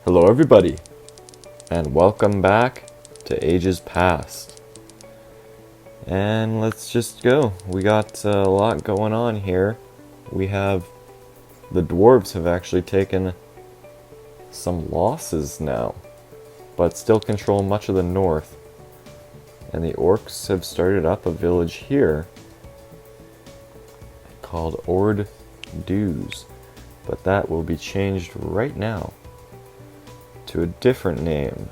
Hello everybody, and welcome back to Ages Past. And let's just go. We got a lot going on here. We have... the dwarves have actually taken some losses now, but still control much of the north. And the orcs have started up a village here called Ord Dews, but that will be changed right now to a different name.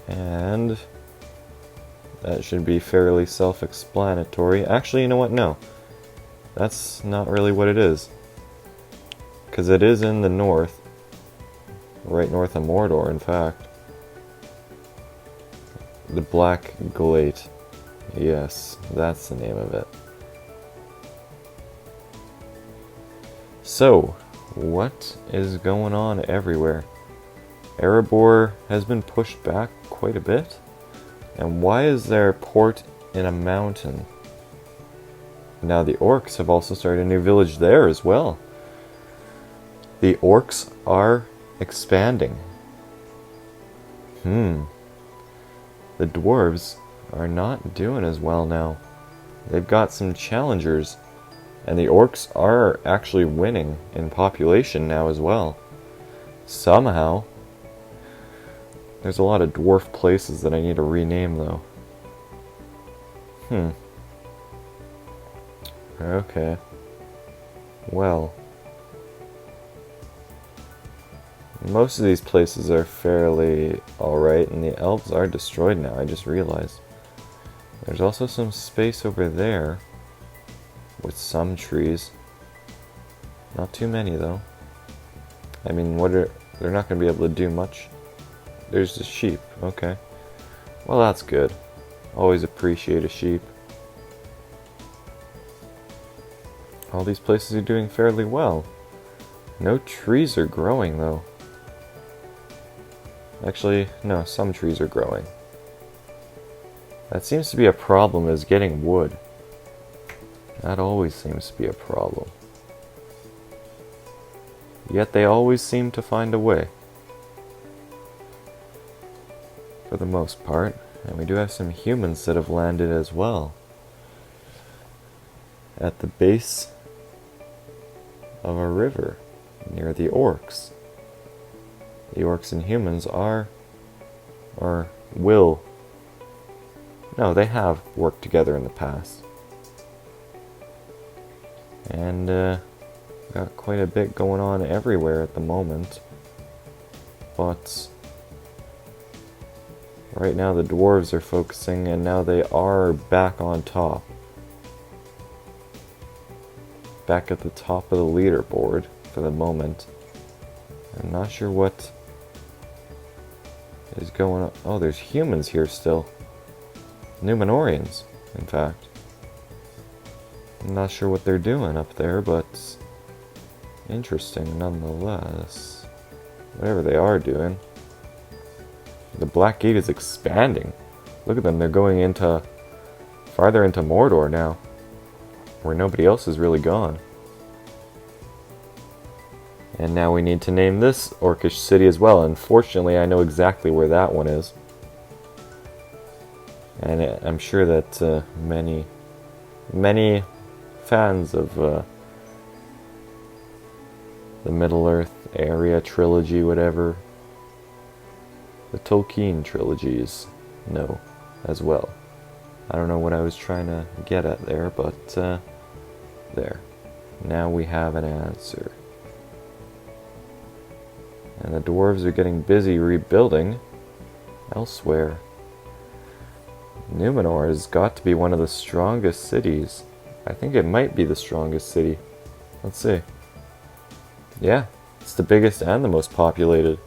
And that should be fairly self-explanatory. Actually, you know what? No. That's not really what it is. Because it is in the north. Right north of Mordor, in fact. The Black Glade. Yes, that's the name of it. So, what is going on everywhere? Erebor has been pushed back quite a bit. And why is there a port in a mountain? Now the orcs have also started a new village there as well. The orcs are expanding. The dwarves are not doing as well now. They've got some challengers. And the orcs are actually winning in population now as well. Somehow. There's a lot of dwarf places that I need to rename though. Okay. Well. Most of these places are fairly alright, and the elves are destroyed now, I just realized. There's also some space over there with some trees. Not too many though. I mean, they're not going to be able to do much. There's the sheep, okay. Well, that's good. Always appreciate a sheep. All these places are doing fairly well. No trees are growing though. Actually, no, some trees are growing. That seems to be a problem, is getting wood. That always seems to be a problem. Yet they always seem to find a way. For the most part. And we do have some humans that have landed as well. At the base of a river near the orcs. The orcs and humans are, or will, no, they have worked together in the past. And got quite a bit going on everywhere at the moment. But right now the dwarves are focusing, and now they are back on top. Back at the top of the leaderboard for the moment. I'm not sure what is going on. Oh, there's humans here still. Numenorians, in fact. I'm not sure what they're doing up there, but interesting nonetheless. Whatever they are doing. The Black Gate is expanding. Look at them, they're going farther into Mordor now, where nobody else is really gone. And now we need to name this orcish city as well. Unfortunately, I know exactly where that one is. And I'm sure that many fans of the Middle-earth area trilogy, whatever, the Tolkien trilogies, know as well. I don't know what I was trying to get at there, but there. Now we have an answer. And the dwarves are getting busy rebuilding elsewhere. Numenor has got to be one of the strongest cities. I think it might be the strongest city. Let's see. Yeah, it's the biggest and the most populated.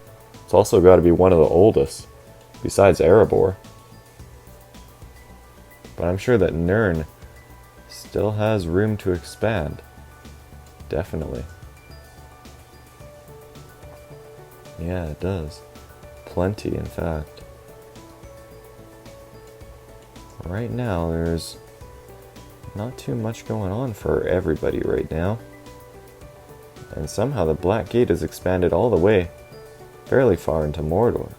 It's also got to be one of the oldest, besides Erebor. But I'm sure that Nirn still has room to expand. Definitely. Yeah, it does. Plenty, in fact. Right now, there's not too much going on for everybody right now. And somehow the Black Gate has expanded all the way fairly far into Mordor.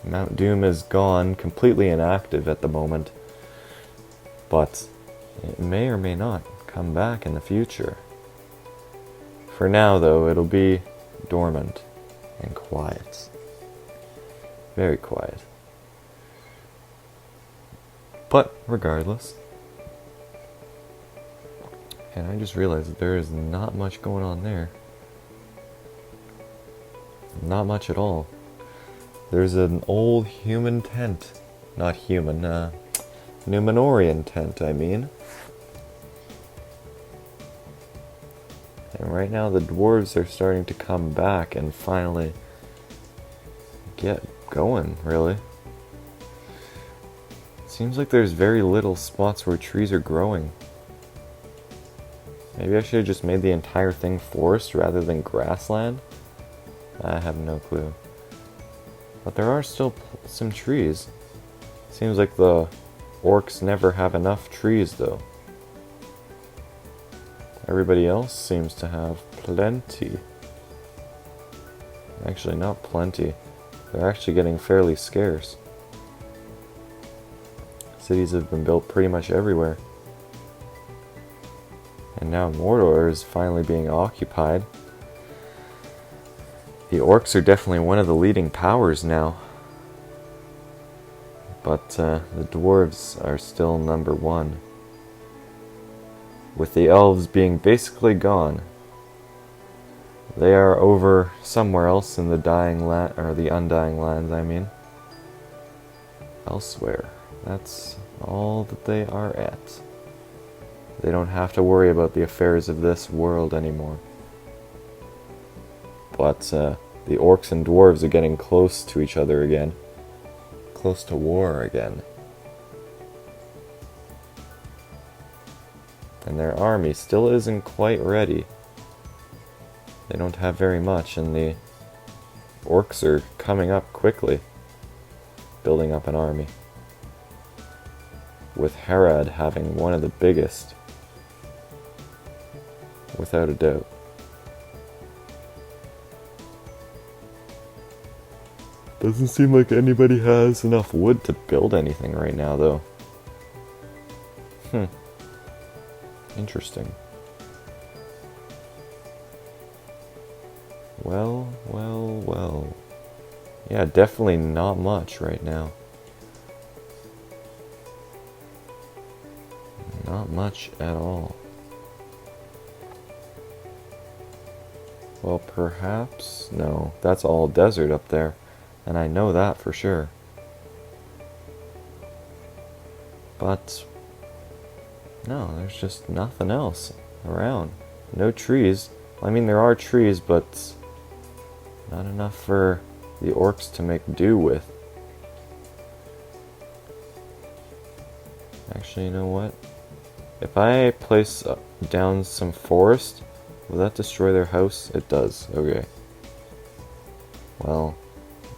Mount Doom is gone, completely inactive at the moment, but it may or may not come back in the future. For now, though, it'll be dormant and quiet. Very quiet. But regardless, and I just realized that there is not much going on there. Not much at all. There's an old human tent. Not human, Numenorian tent, I mean. And right now the dwarves are starting to come back and finally get going, really. Seems like there's very little spots where trees are growing. Maybe I should have just made the entire thing forest rather than grassland? I have no clue. But there are still some trees. Seems like the orcs never have enough trees, though. Everybody else seems to have plenty. Actually, not plenty. They're actually getting fairly scarce. Cities have been built pretty much everywhere. And now Mordor is finally being occupied. The orcs are definitely one of the leading powers now. But the dwarves are still number one. With the elves being basically gone. They are over somewhere else in the dying land, or the undying lands, I mean. Elsewhere. That's all that they are at. They don't have to worry about the affairs of this world anymore. But the orcs and dwarves are getting close to each other again. Close to war again. And their army still isn't quite ready. They don't have very much, and the orcs are coming up quickly, building up an army. With Harad having one of the biggest, without a doubt. Doesn't seem like anybody has enough wood to build anything right now, though. Interesting. Well, well, well. Yeah, definitely not much right now. Not much at all. Well, perhaps... No, that's all desert up there. And I know that for sure. But... no, there's just nothing else around. No trees. I mean, there are trees, but... not enough for the orcs to make do with. Actually, you know what? If I place down some forest, will that destroy their house? It does. Okay. Well,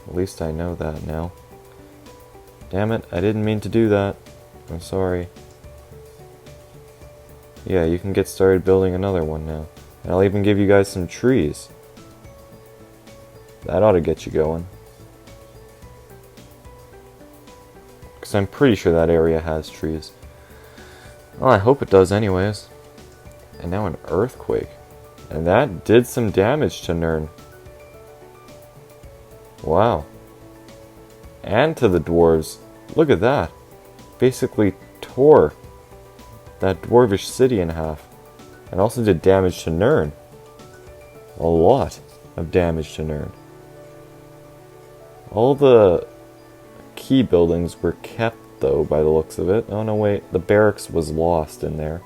at least I know that now. Damn it, I didn't mean to do that. I'm sorry. Yeah, you can get started building another one now. And I'll even give you guys some trees. That ought to get you going. Because I'm pretty sure that area has trees. Well, I hope it does anyways. And now an earthquake. And that did some damage to Nirn. Wow. And to the dwarves. Look at that. Basically tore that dwarvish city in half. And also did damage to Nirn. A lot of damage to Nirn. All the key buildings were kept, though, by the looks of it. Oh, no, wait. The barracks was lost in there.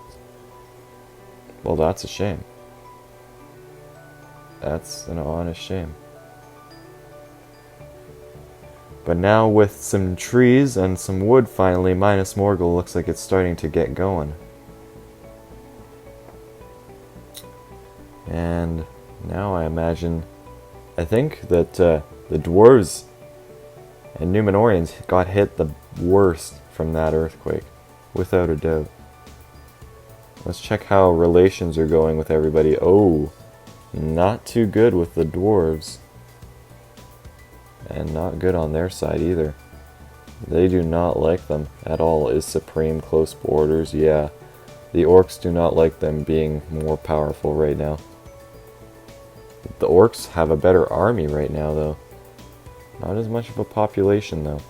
Well, that's a shame. That's an honest shame. But now with some trees and some wood finally, Minas Morgul looks like it's starting to get going. And now I imagine... I think that the dwarves and Numenorians got hit the worst from that earthquake. Without a doubt. Let's check how relations are going with everybody. Oh, not too good with the dwarves. And not good on their side either. They do not like them at all. Is supreme close borders? Yeah. The orcs do not like them being more powerful right now. The orcs have a better army right now, though. Not as much of a population, though.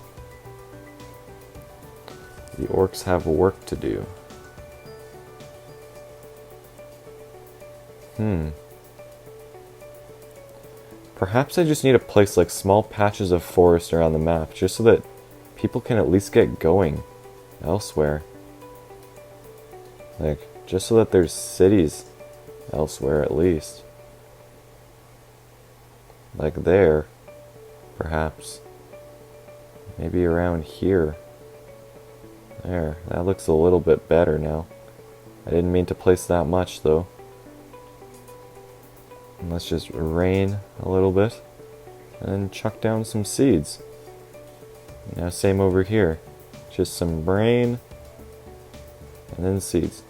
The orcs have work to do. Perhaps I just need to place like small patches of forest around the map, just so that people can at least get going elsewhere. Like, just so that there's cities elsewhere at least. Like there, perhaps. Maybe around here. There, that looks a little bit better now. I didn't mean to place that much though. And let's just rain a little bit and then chuck down some seeds. Now same over here. Just some rain and then seeds.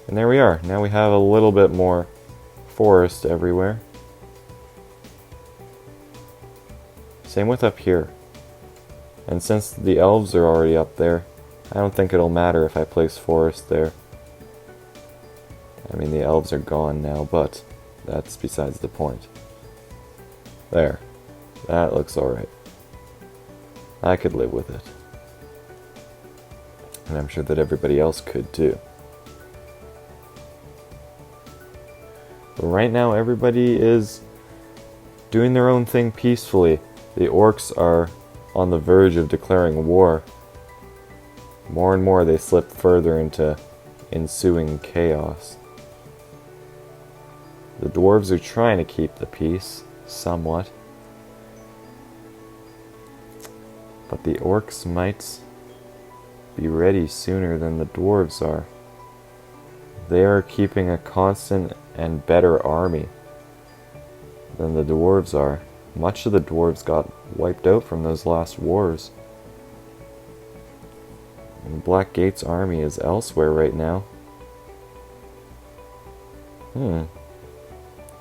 And there we are. Now we have a little bit more forest everywhere. Same with up here. And since the elves are already up there, I don't think it'll matter if I place forest there. I mean, the elves are gone now, but that's besides the point. There. That looks alright. I could live with it. And I'm sure that everybody else could too. But right now, everybody is doing their own thing peacefully. The orcs are on the verge of declaring war. More and more they slip further into ensuing chaos. The dwarves are trying to keep the peace, somewhat. But the orcs might be ready sooner than the dwarves are. They are keeping a constant and better army than the dwarves are. Much of the dwarves got wiped out from those last wars. And Black Gate's army is elsewhere right now.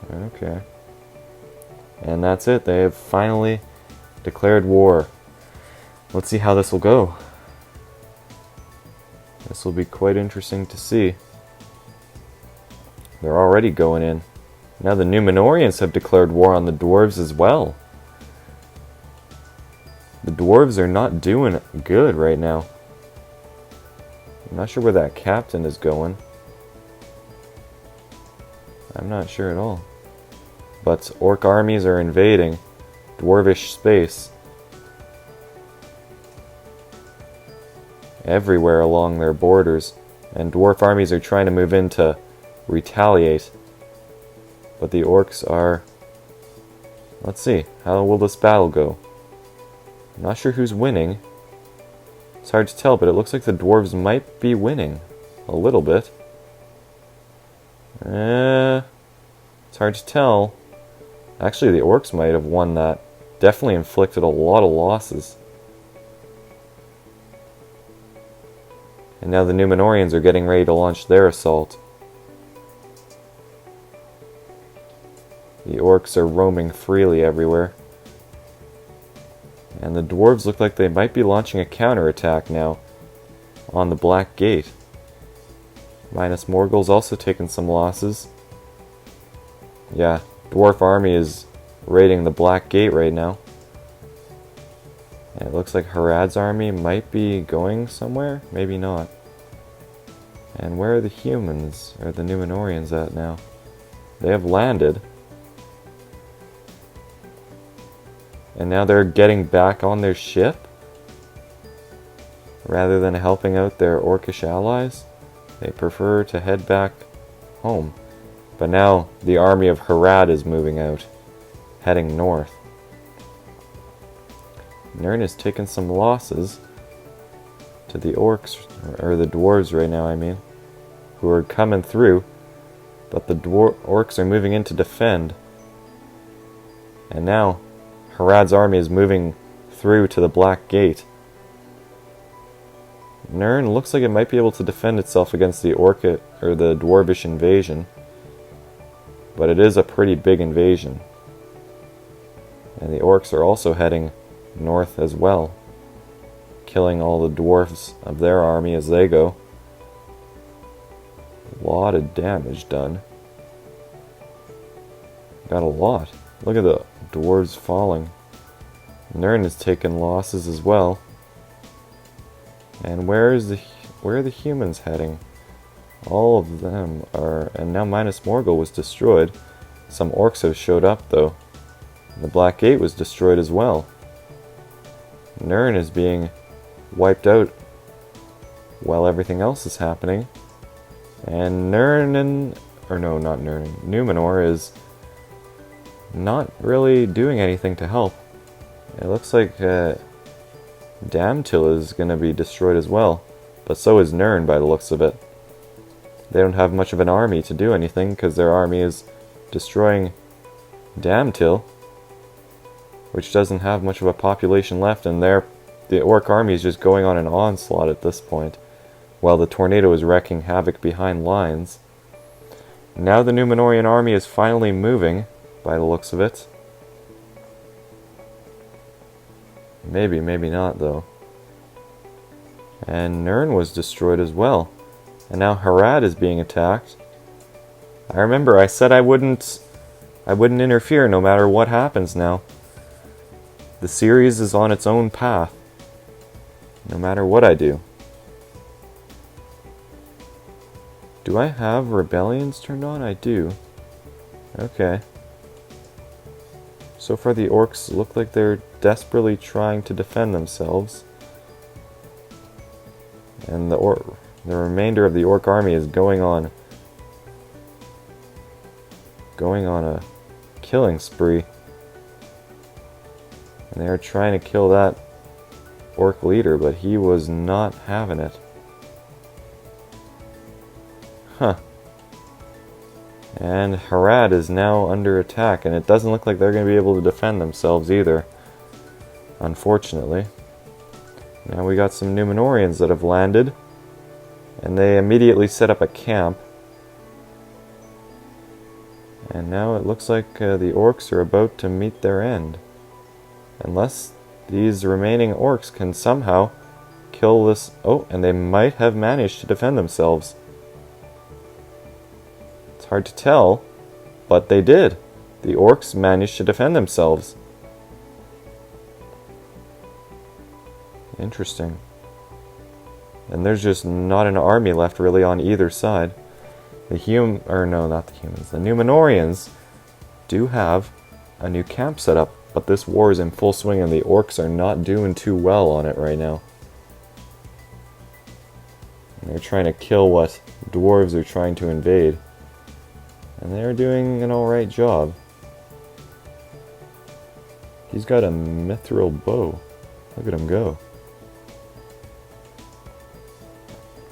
Okay. And that's it. They have finally declared war. Let's see how this will go. This will be quite interesting to see. They're already going in. Now the Numenorians have declared war on the dwarves as well. The dwarves are not doing good right now. I'm not sure where that captain is going. I'm not sure at all. But orc armies are invading dwarvish space everywhere along their borders, and dwarf armies are trying to move in to retaliate. But the orcs are... Let's see, how will this battle go? I'm not sure who's winning. It's hard to tell, but it looks like the dwarves might be winning. A little bit. It's hard to tell. Actually, the orcs might have won that. Definitely inflicted a lot of losses. And now the Numenorians are getting ready to launch their assault. The orcs are roaming freely everywhere. And the dwarves look like they might be launching a counterattack now on the Black Gate. Minas Morgul's also taken some losses. Yeah, dwarf army is raiding the Black Gate right now. And it looks like Harad's army might be going somewhere, maybe not. And where are the humans, or the Numenorians at now? They have landed. And now they're getting back on their ship? Rather than helping out their orcish allies? They prefer to head back home. But now the army of Harad is moving out, heading north. Nirn has taken some losses to the orcs, or the dwarves right now, I mean, who are coming through. But the orcs are moving in to defend. And now Harad's army is moving through to the Black Gate. Nirn looks like it might be able to defend itself against the the dwarvish invasion. But it is a pretty big invasion. And the orcs are also heading north as well, killing all the dwarves of their army as they go. A lot of damage done. Got a lot. Look at the dwarves falling. Nirn has taken losses as well. And where are the humans heading? All of them are, and now Minas Morgul was destroyed. Some orcs have showed up though. The Black Gate was destroyed as well. Nirn is being wiped out while everything else is happening. And Numenor is not really doing anything to help. It looks like Damtil is going to be destroyed as well. But so is Nirn by the looks of it. They don't have much of an army to do anything because their army is destroying Damtil, which doesn't have much of a population left, and the orc army is just going on an onslaught at this point, while the tornado is wreaking havoc behind lines. Now the Numenorian army is finally moving, by the looks of it. Maybe, maybe not, though. And Nirn was destroyed as well. And now Harad is being attacked. I remember I said I wouldn't interfere no matter what happens now. The series is on its own path, no matter what I do. Do I have rebellions turned on? I do. Okay. So far the orcs look like they're desperately trying to defend themselves. And the remainder of the orc army is going on a killing spree. And they are trying to kill that orc leader, but he was not having it. Huh. And Harad is now under attack, and it doesn't look like they're going to be able to defend themselves either, unfortunately. Now we got some Numenorians that have landed, and they immediately set up a camp. And now it looks like the orcs are about to meet their end. Unless these remaining orcs can somehow kill this... Oh, and they might have managed to defend themselves. It's hard to tell, but they did. The orcs managed to defend themselves. Interesting. And there's just not an army left really on either side. The not the humans. The Numenorians do have a new camp set up, but this war is in full swing and the orcs are not doing too well on it right now. And they're trying to kill what dwarves are trying to invade. And they're doing an alright job. He's got a mithril bow. Look at him go.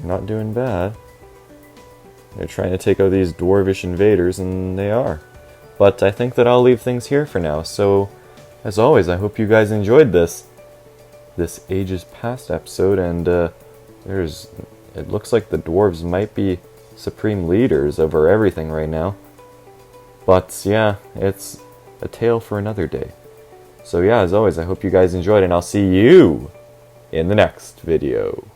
Not doing bad. They're trying to take out these dwarvish invaders, and they are. But I think that I'll leave things here for now. So, as always, I hope you guys enjoyed this Ages Past episode, and it looks like the dwarves might be supreme leaders over everything right now. But yeah, it's a tale for another day. So yeah, as always, I hope you guys enjoyed, and I'll see you in the next video.